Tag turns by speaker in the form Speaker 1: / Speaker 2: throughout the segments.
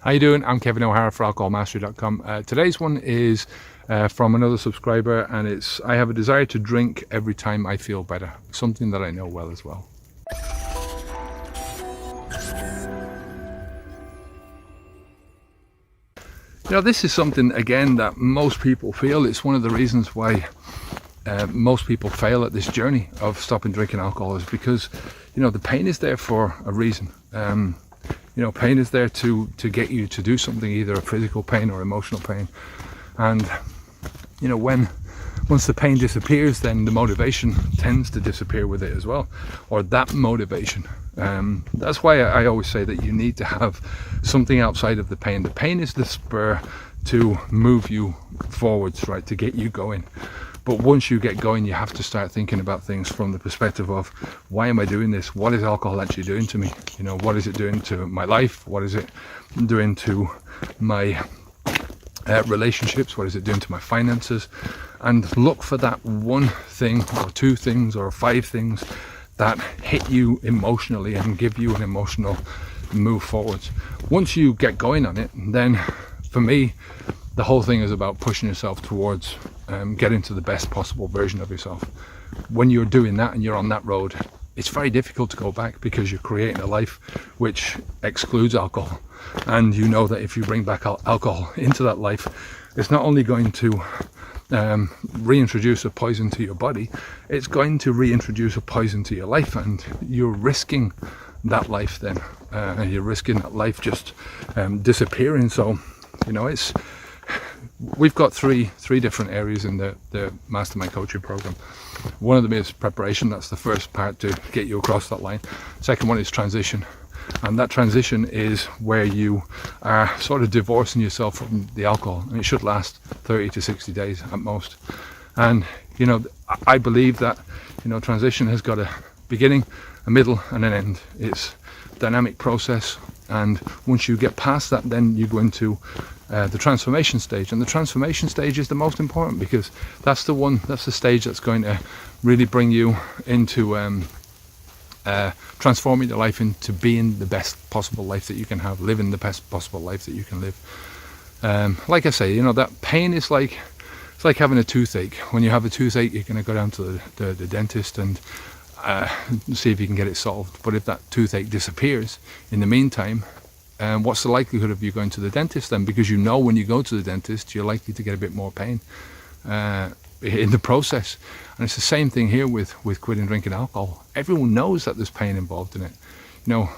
Speaker 1: How you doing? I'm Kevin O'Hara for alcoholmastery.com. Today's one is from another subscriber, and it's I have a desire to drink every time I feel better. Something that I know well as well. This is something, again, that most people feel. It's one of the reasons why most people fail at this journey of stopping drinking alcohol, is because, the pain is there for a reason. Pain is there to get you to do something, either a physical pain or emotional pain. And, once the pain disappears, then the motivation tends to disappear with it as well, or that motivation. That's why I always say that you need to have something outside of the pain. The pain is the spur to move you forwards, right, to get you going. But once you get going, you have to start thinking about things from the perspective of, why am I doing this? What is alcohol actually doing to me? What is it doing to my life? What is it doing to my relationships? What is it doing to my finances? And look for that one thing or two things or five things that hit you emotionally and give you an emotional move forwards. Once you get going on it, then for me, the whole thing is about pushing yourself towards getting to the best possible version of yourself. When you're doing that and you're on that road, it's very difficult to go back, because you're creating a life which excludes alcohol. And you know that if you bring back alcohol into that life, it's not only going to reintroduce a poison to your body, it's going to reintroduce a poison to your life, and you're risking that life then. You're risking that life just disappearing. So, we've got three different areas in the mastermind coaching program. One of them is preparation. That's the first part to get you across that line. Second one is transition, and that transition is where you are sort of divorcing yourself from the alcohol, and it should last 30 to 60 days at most. And I believe that transition has got a beginning, a middle, and an end. It's a dynamic process, and once you get past that, then you go into the transformation stage. And the transformation stage is the most important, because that's the stage that's going to really bring you into transforming your life into being the best possible life that you can have, living the best possible life that you can live. Like I say, that pain is it's like having a toothache. When you have a toothache, you're going to go down to the dentist and see if you can get it solved. But if that toothache disappears in the meantime, what's the likelihood of you going to the dentist then? Because when you go to the dentist, you're likely to get a bit more pain in the process. And it's the same thing here with quitting drinking alcohol. Everyone knows that there's pain involved in it.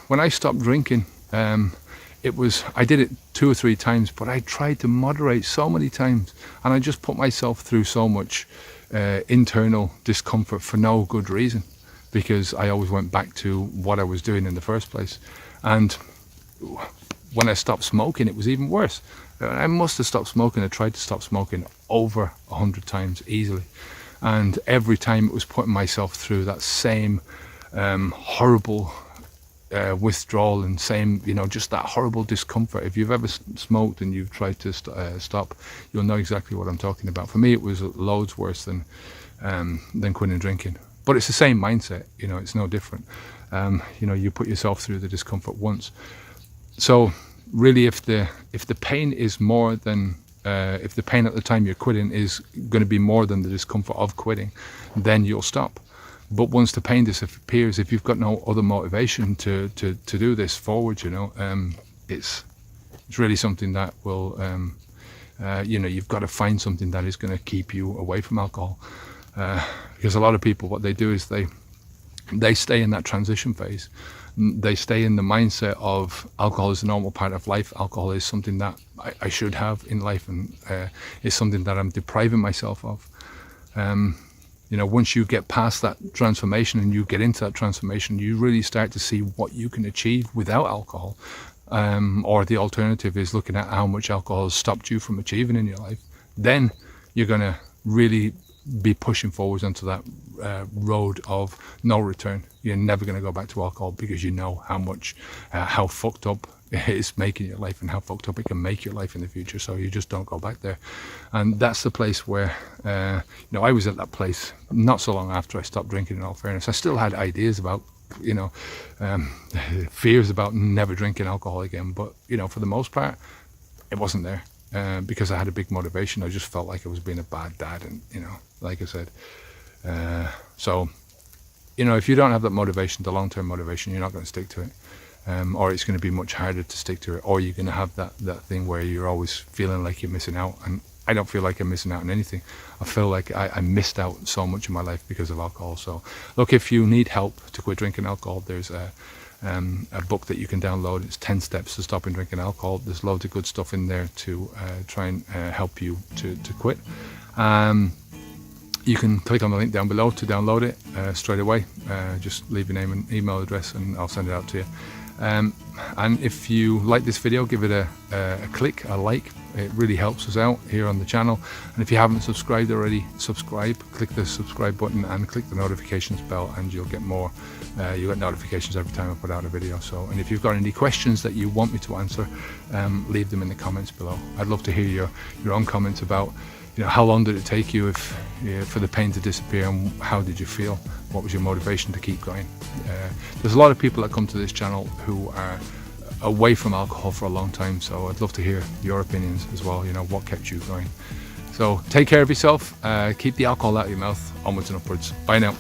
Speaker 1: When I stopped drinking, I did it 2 or 3 times, but I tried to moderate so many times, and I just put myself through so much internal discomfort for no good reason, because I always went back to what I was doing in the first place. And when I stopped smoking, it was even worse. I must have stopped smoking. I tried to stop smoking over 100 times easily, and every time it was putting myself through that same horrible withdrawal, and same, just that horrible discomfort. If you've ever smoked and you've tried to stop, you'll know exactly what I'm talking about. For me, it was loads worse than quitting drinking. But it's the same mindset. It's no different. You put yourself through the discomfort once. So really, if the pain is more than if the pain at the time you're quitting is going to be more than the discomfort of quitting, then you'll stop. But once the pain disappears, if you've got no other motivation to do this forward, it's really something that will you've got to find something that is going to keep you away from alcohol, because a lot of people, what they do is they stay in that transition phase. They stay in the mindset of alcohol is a normal part of life. Alcohol is something that I should have in life, and it's something that I'm depriving myself of. Once you get past that transformation and you get into that transformation, you really start to see what you can achieve without alcohol. Or the alternative is looking at how much alcohol has stopped you from achieving in your life. Then you're going to really be pushing forwards onto that road of no return. You're never going to go back to alcohol, because you know how fucked up it is making your life, and how fucked up it can make your life in the future. So you just don't go back there. And that's the place where I was at that place not so long after I stopped drinking. In all fairness, I still had ideas about fears about never drinking alcohol again. But for the most part, it wasn't there, because I had a big motivation. I just felt like I was being a bad dad, and like I said, so if you don't have that motivation, the long-term motivation, you're not going to stick to it. Or it's going to be much harder to stick to it, or you're going to have that thing where you're always feeling like you're missing out. And I don't feel like I'm missing out on anything. I feel like I missed out so much in my life because of alcohol. So look, if you need help to quit drinking alcohol, there's a book that you can download. It's 10 Steps to Stopping Drinking Alcohol. There's loads of good stuff in there to try and help you to quit. You can click on the link down below to download it straight away. Just leave your name and email address and I'll send it out to you. And if you like this video, give it a click, a like. It really helps us out here on the channel. And if you haven't subscribed already, subscribe. Click the subscribe button and click the notifications bell, and you'll get more. You get notifications every time I put out a video. So, and if you've got any questions that you want me to answer, leave them in the comments below. I'd love to hear your own comments about how long did it take you for the pain to disappear, and how did you feel? What was your motivation to keep going? There's a lot of people that come to this channel who are away from alcohol for a long time, so I'd love to hear your opinions as well. What kept you going? So take care of yourself, keep the alcohol out of your mouth, onwards and upwards. Bye now.